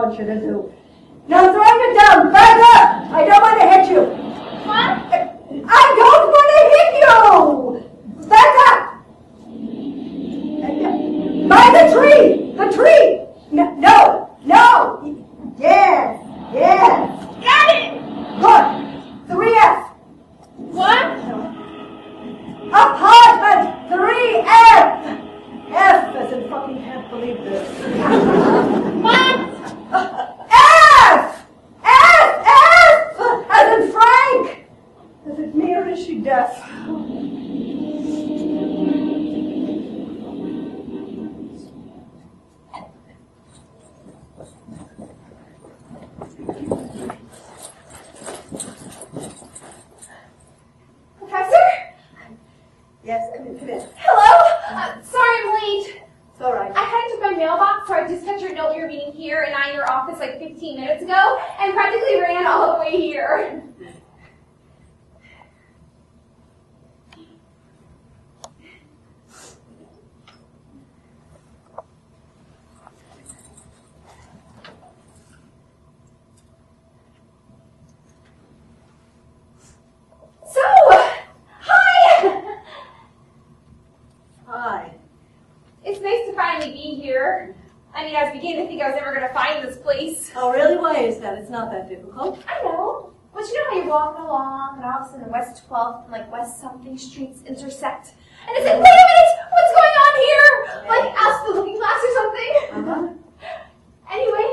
want you to do. Now throw it down, back up! I don't want to hit you. What? I don't want to hit you! Back up! By the tree! The tree! No! Yes! Got it! Good! 3F! What? Apartment 3F! F as in fucking can't believe this. What? F! As in Frank! Is it me or is she deaf? Yes, come in. Hello? Sorry I'm late. It's all right. I had to check my mailbox, so I just got your note you're meeting here and I in your office like 15 minutes ago, and practically ran all the way here. It's nice to finally be here. I mean, I was beginning to think I was never going to find this place. Oh, really? Why is that? It's not that difficult. I know. But you know how you're walking along and all of a sudden West 12th and like West something streets intersect? And it's like, wait a minute! What's going on here? Like, ask the looking glass or something? Uh-huh. Anyway,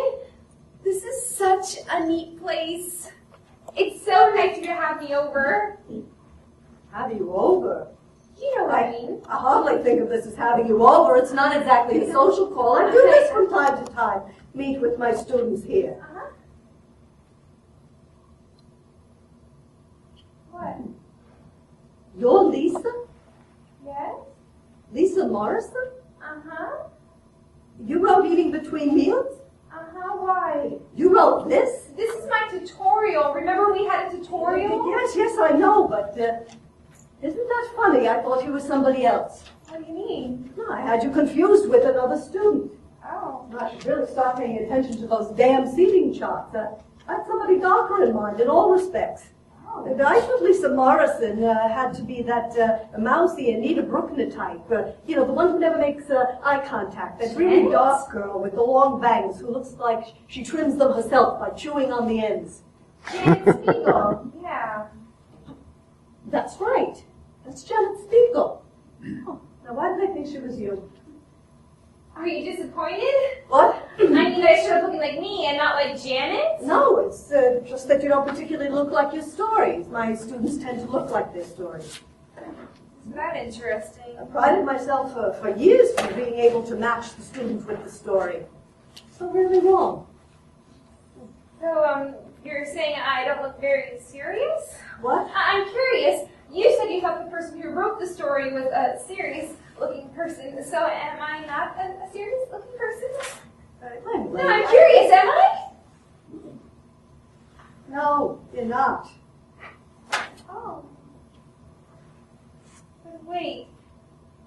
this is such a neat place. It's so nice of you to have me over. Have you over? You know what I mean. I hardly think of this as having you over. It's not exactly a social call. I do this from time to time. Meet with my students here. Uh-huh. What? You're Lisa? Yes? Lisa Morrison? Uh-huh. You wrote Eating Between Meals? Uh-huh, why? You wrote this? This is my tutorial. Remember we had a tutorial? Yes, I know, but isn't that funny? I thought you were somebody else. What do you mean? No, I had you confused with another student. Oh. I should really start paying attention to those damn seating charts. I had somebody darker in mind in all respects. Oh. And I thought Lisa Morrison had to be that mousy Anita Bruckner type. The one who never makes eye contact. That really dark girl with the long bangs who looks like she trims them herself by chewing on the ends. Janet Smegal. Yeah. That's right. That's Janet Smegal. Oh, now why did I think she was you? Are you disappointed? What? I mean, I showed up looking like me and not like Janet? No, it's just that you don't particularly look like your stories. My students tend to look like their stories. Isn't that interesting? I prided myself for years for being able to match the student with the story. So really wrong. So, you're saying I don't look very serious? What? I'm curious. You said you thought the person who wrote the story was a serious-looking person. So am I not a serious-looking person? Anyway, No, I'm curious. Am I? No, you're not. Oh. But wait.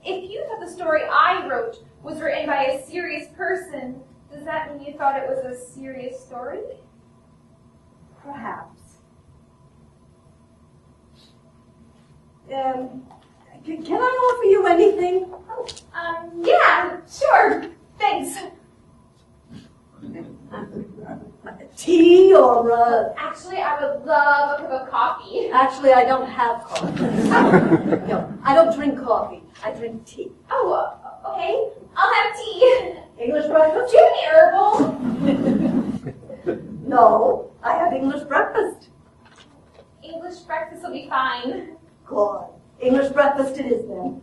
If you thought the story I wrote was written by a serious person, does that mean you thought it was a serious story? Perhaps. Can I offer you anything? Yeah, sure. Thanks. Tea or, Actually, I would love a cup of coffee. Actually, I don't have coffee. No, I don't drink coffee. I drink tea. Oh, okay. I'll have tea. English breakfast? Do you have any herbal? No, I have English breakfast. English breakfast will be fine. Good. English breakfast it is then.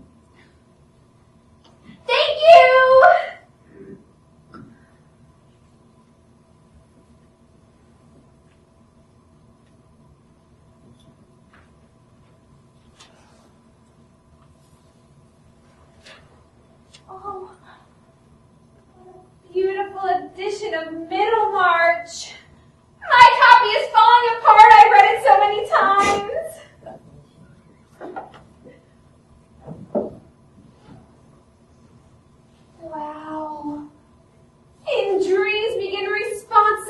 Thank you! Oh, what a beautiful edition of Middlemarch. My copy is falling apart. I've read it so many times. Wow. In dreams begin response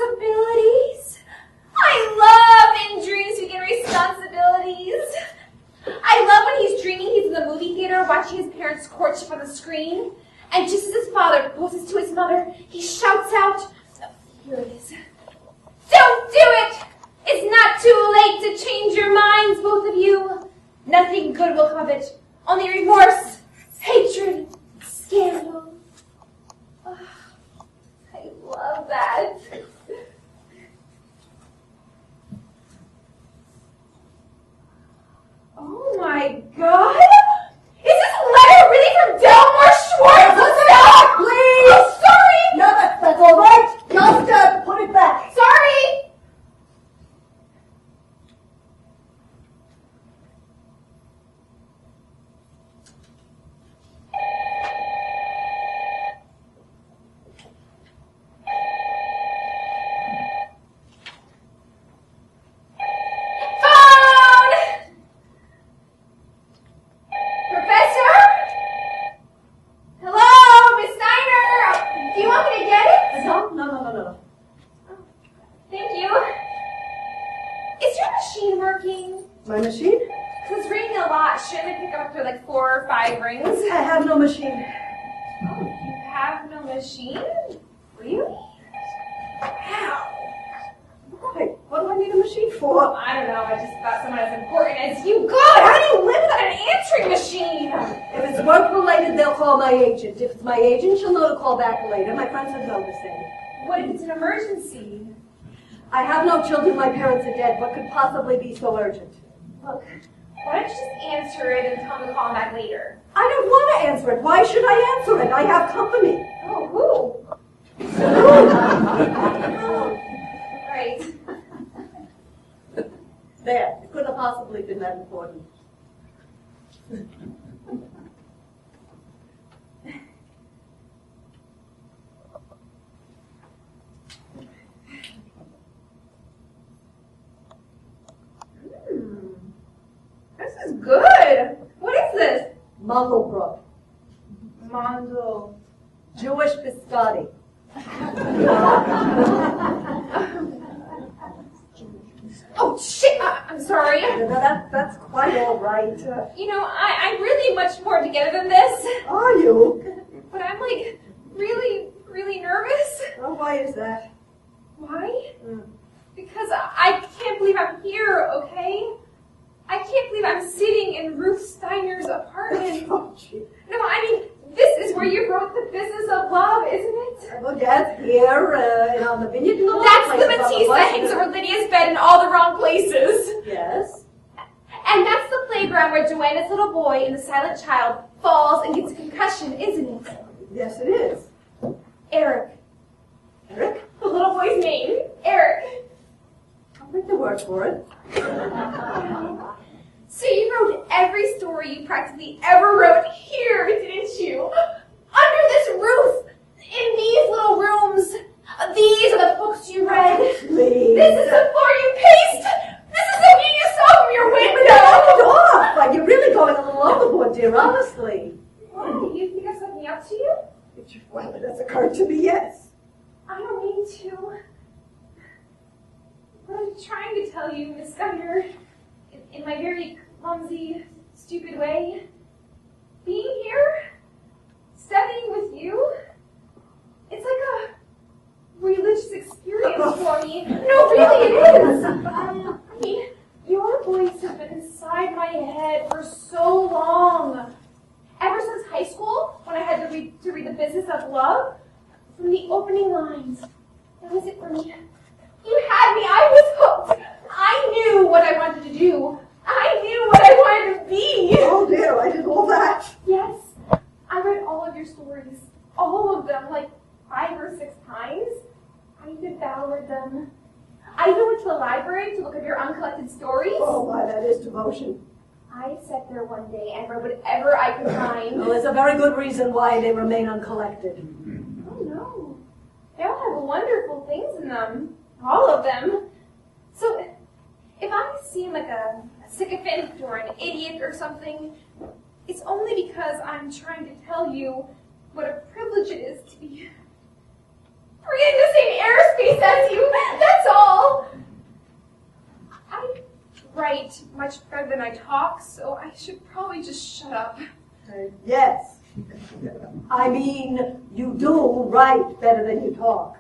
theater watching his parents' courtship on the screen, and just as his father proposes to his mother, he shouts out, here it is, "Don't do it! It's not too late to change your minds, both of you. Nothing good will come of it. Only remorse, hatred, scandal." Oh, I love that. Oh my God! Is this letter really from Delmore Schwartz? Stop, please! Oh, sorry! No, that's all right. Just put it back. Sorry! My machine? Because it's ringing a lot. Shouldn't it pick up after like 4 or 5 rings? I have no machine. Oh, you have no machine? Really? Wow. Why? What do I need a machine for? I don't know. I just thought someone as important as you. God, how do you live without an answering machine? If it's work-related, they'll call my agent. If it's my agent, she'll know to call back later. My friends have known the same. What if it's an emergency? I have no children. My parents are dead. What could possibly be so urgent? Look, why don't you just answer it and tell me to call him back later? I don't want to answer it. Why should I answer it? I have company. Oh, who? Right. There. It couldn't have possibly been that important. This is good. What is this? Mongelbrook. Mondel. Jewish biscotti. Oh, shit. I'm sorry. That's quite all right. You know, I'm really much more together than this. Are you? But I'm like really, really nervous. Oh, why is that? Why? Because I can't believe I'm here, okay? I can't believe I'm sitting in Ruth Steiner's apartment. Oh, gee. No, I mean, this is where you wrote The Business of Love, isn't it? Well, yes, here, and on the vineyard. That's the Matisse that hangs over Lydia's bed in all the wrong places. Yes. And that's the playground where Joanna's little boy in The Silent Child falls and gets a concussion, isn't it? Yes, it is. Eric. Eric? The little boy's name, Eric. I'll take the word for it. So you wrote every story you practically ever wrote here, didn't you? Under this roof, in these little rooms. These are the books you read. Please. This is the floor you paced. This is the view you saw from your window. Stop! Like, you're really going a little overboard, dear, honestly. Why? You think I've something up to you? Well, it has occurred to me, yes. I don't mean to. What I'm trying to tell you, Miss Steiner, in my very clumsy, stupid way, being here, studying with you, it's like a religious experience for me. No, really, it is. I mean, your voice has been inside my head for so long. Ever since high school, when I had to read The Business of Love, from the opening lines, that was it for me. You had me. I was hooked. I knew what I wanted to do. I knew what I wanted to be. Oh, dear, I did all that. Yes. I read all of your stories. All of them, like 5 or 6 times. I devoured them. I even went to the library to look at your uncollected stories. Oh, why, that is devotion. I sat there one day and read whatever I could find. Well, there's a very good reason why they remain uncollected. Oh, no. They all have wonderful things in them. All of them. So, if I seem like a sycophant or an idiot or something, it's only because I'm trying to tell you what a privilege it is to be breathing the same airspace as you. That's all. I write much better than I talk, so I should probably just shut up. Yes. I mean, you do write better than you talk.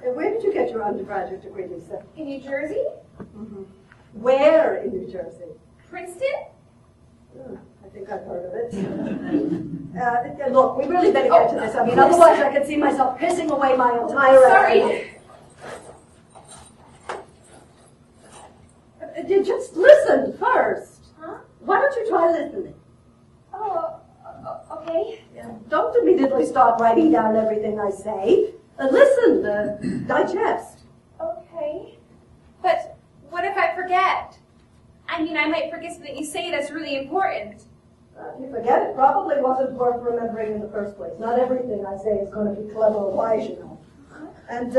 Where did you get your undergraduate degree, Lisa? In New Jersey? Mm-hmm. Where in New Jersey? Princeton? I think I've heard of it. Look, we really better get to this. I mean, otherwise I could see myself pissing away my entire Sorry. Just listen first. Huh? Why don't you try listening? Oh, okay. Don't immediately start writing down everything I say. Listen, digest. Okay. But what if I forget? I mean, I might forget something you say that's really important. If you forget, it probably wasn't worth remembering in the first place. Not everything I say is going to be clever or wise, you know. And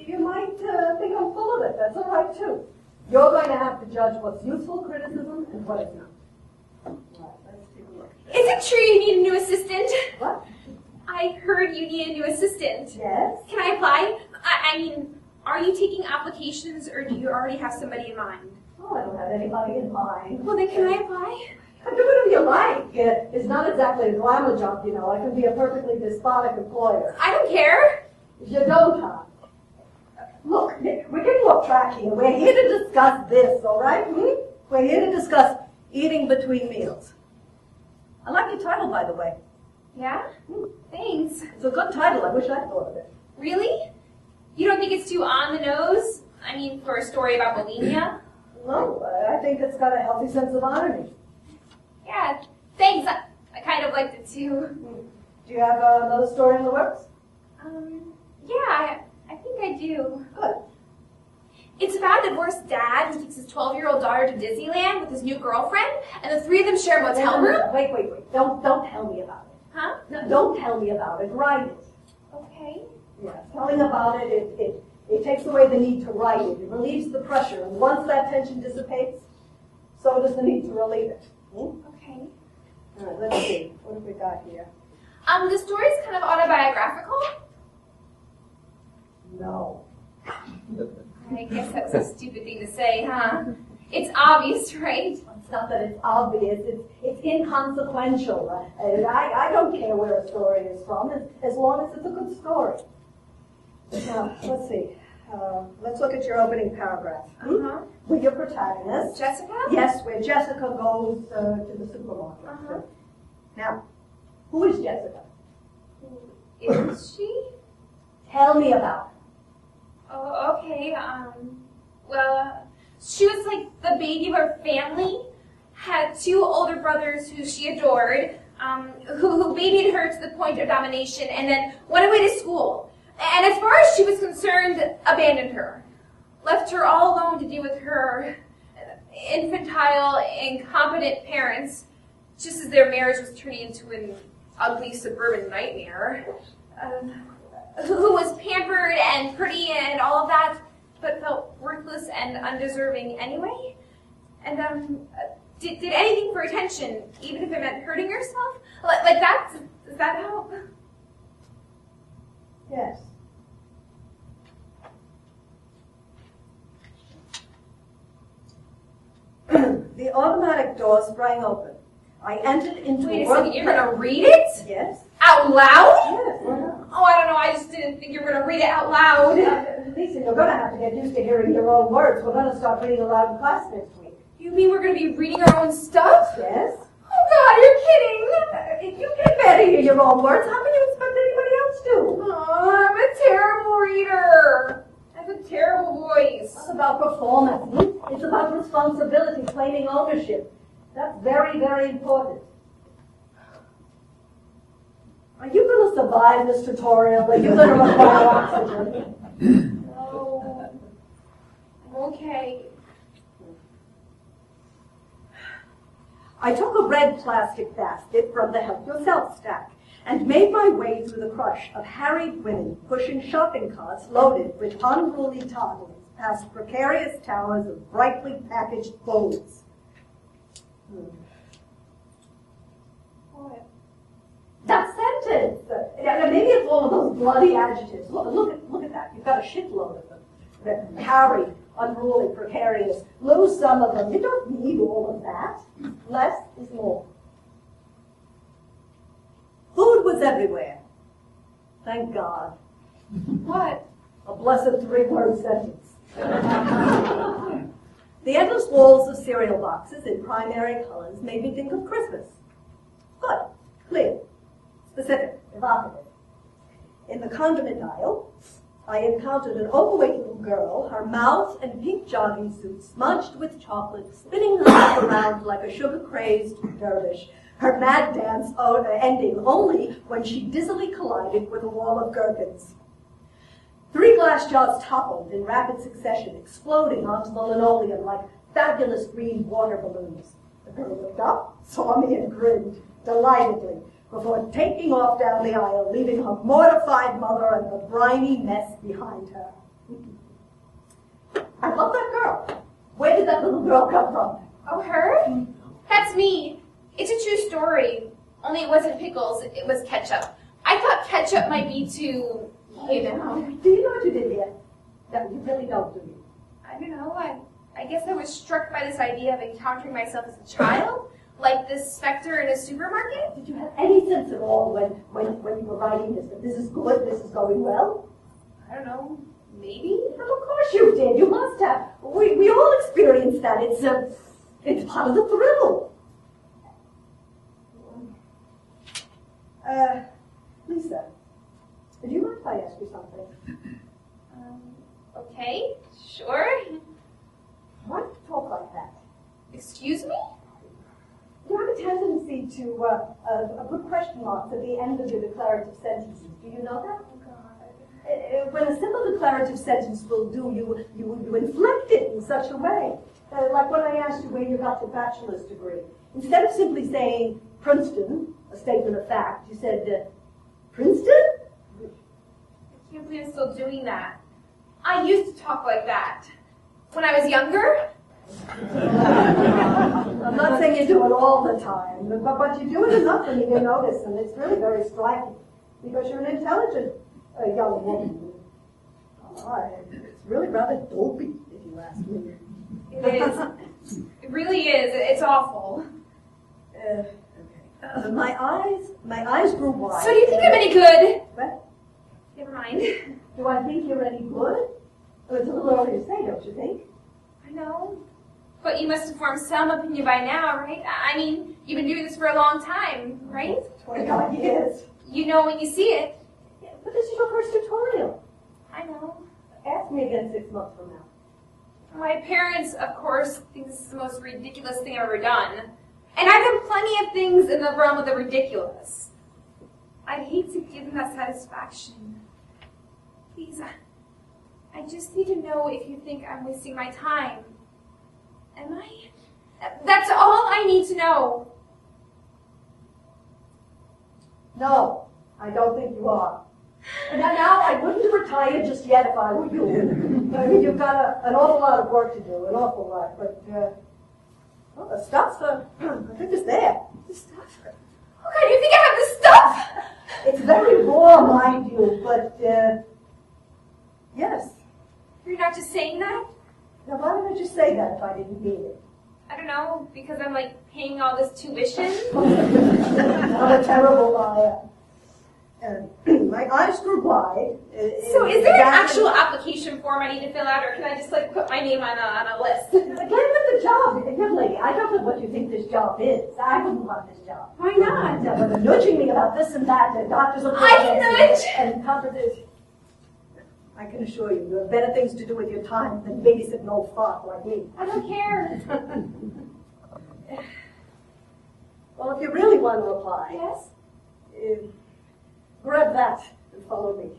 you might think I'm full of it. That's all right, too. You're going to have to judge what's useful criticism and what is not. All right, let's take a look. Is it true you need a new assistant? What? I heard you need a new assistant. Yes? Can I apply? I mean, are you taking applications or do you already have somebody in mind? Oh, I don't have anybody in mind. Well, then can I apply? Do whatever you like. It's not exactly a glamour job, you know. I can be a perfectly despotic employer. I don't care. If you don't, huh? Look, Nick, we're getting off track here. We're here to discuss this, all right? We're here to discuss eating between meals. I like your title, by the way. Yeah? Thanks. It's a good title. I wish I thought of it. Really? You don't think it's too on the nose? I mean, for a story about bulimia? No, I think it's got a healthy sense of irony. Yeah, thanks. I kind of liked it too. Do you have another story in the works? Yeah, I think I do. Good. It's about a divorced dad who takes his 12-year-old daughter to Disneyland with his new girlfriend, and the three of them share a motel room. Wait. Don't tell me about it. Huh? No, don't tell me about it. Write it. Okay. Yeah, telling about it takes away the need to write it. It relieves the pressure. And once that tension dissipates, so does the need to relieve it. Okay. All right, let's see. What have we got here? The story's kind of autobiographical. No. I guess that's a stupid thing to say, huh? It's obvious, right? It's not that it's obvious. It's inconsequential. I don't care where a story is from, as long as it's a good story. Now, let's see. Let's look at your opening paragraph. With your protagonist. Jessica? Yes, where Jessica goes to the supermarket. Now, who is Jessica? Who is she? Tell me about her. Oh, okay. Well, she was like the baby of her family. Had two older brothers who she adored, who babied her to the point of domination, and then went away to school. And as far as she was concerned, abandoned her. Left her all alone to deal with her infantile, incompetent parents, just as their marriage was turning into an ugly suburban nightmare. Who was pampered and pretty and all of that, but felt worthless and undeserving anyway. And did anything for attention, even if it meant hurting herself? Like that? Does that help? Yes. The automatic door sprang open. I entered into Wait a work. second, you're going to read it? Yes. Out loud? Yes, why not? Oh, I don't know, I just didn't think you were going to read it out loud. Lisa, you're going to have to get used to hearing your own words. We're going to start reading aloud in class next week. You mean we're going to be reading our own stuff? Yes. Oh God, you're kidding. If you can better hear your own words, how can you expect anybody else to? Oh, I'm a terrible reader. I have a terrible voice. It's not about performance. It's about responsibility, claiming ownership. That's very, very important. Are you going to survive this tutorial? Are you going to require oxygen? No. I'm okay. I took a red plastic basket from the Help Yourself stack and made my way through the crush of harried women pushing shopping carts loaded with unruly toddlers past precarious towers of brightly packaged clothes. What? That sentence! Maybe it's all of those bloody adjectives. Look at that. You've got a shitload of them. They're harried, unruly, precarious. Lose some of them. You don't need all of that. Less is more. everywhere. Thank God. What? A blessed 3-word sentence. The endless walls of cereal boxes in primary colors made me think of Christmas. Good, clear, specific, evocative. In the condiment aisle, I encountered an overweight little girl, her mouth and pink jogging suit smudged with chocolate, spinning herself around like a sugar-crazed dervish, her mad dance ending only when she dizzily collided with a wall of gherkins. 3 glass jars toppled in rapid succession, exploding onto the linoleum like fabulous green water balloons. The girl looked up, saw me, and grinned delightedly before taking off down the aisle, leaving her mortified mother and the briny mess behind her. I love that girl. Where did that little girl come from? Oh, her? That's me. It's a true story. Only it wasn't pickles, it was ketchup. I thought ketchup might be too, you know. Do you know what you did here? No, you really don't, do you? I don't know. I guess I was struck by this idea of encountering myself as a child, like this specter in a supermarket. Did you have any sense at all when you were writing this, that this is good, this is going well? I don't know. Maybe? Well, of course you did. You must have. We all experience that. It's part of the thrill. Lisa, do you mind if I ask you something? Okay, sure. Why do you talk like that? Excuse me? You have a tendency to put question marks at the end of your declarative sentences. Do you know that? Oh, God. When a simple declarative sentence will do, you inflect it in such a way. Like when I asked you where you got your bachelor's degree. Instead of simply saying Princeton, a statement of fact, you said, Princeton? I can't believe I'm still doing that. I used to talk like that. When I was younger? I'm not saying you do it all the time, but you do it enough and you get noticed, and it's really very striking, because you're an intelligent young woman. It's really rather dopey, if you ask me. It is. It really is. It's awful. My eyes grew wide. So do you think I'm any good? What? Never mind. Do I think you're any good? Oh, it's a little early to say, don't you think? I know. But you must have formed some opinion by now, right? I mean, you've been doing this for a long time, right? 25 years. You know when you see it. Yeah, but this is your first tutorial. I know. Ask me again 6 months from now. My parents, of course, think this is the most ridiculous thing I've ever done. And I've done plenty of things in the realm of the ridiculous. I'd hate to give them that satisfaction. Please, I just need to know if you think I'm wasting my time. Am I? That's all I need to know. No, I don't think you are. And now I wouldn't retire just yet if I were you. I mean, you've got an awful lot of work to do, an awful lot. But, well, the stuff, I think it's there. The stuff? Okay, do you think I have the stuff? It's very raw, mind you, but, yes. You're not just saying that? Now, why would I just say that if I didn't mean it? I don't know, because I'm like paying all this tuition? I'm a terrible liar. My eyes grew wide. So is there an actual application form I need to fill out, or can I just like put my name on a list? Again with the job. Young lady, I don't know what you think this job is. I wouldn't want this job. Why not? They're nudging me about this and that, and doctors are I nudge! And conferences. I can assure you, you have better things to do with your time than babysit an old fart like me. I don't care. Well, if you really want to apply, Yes? grab that and follow me.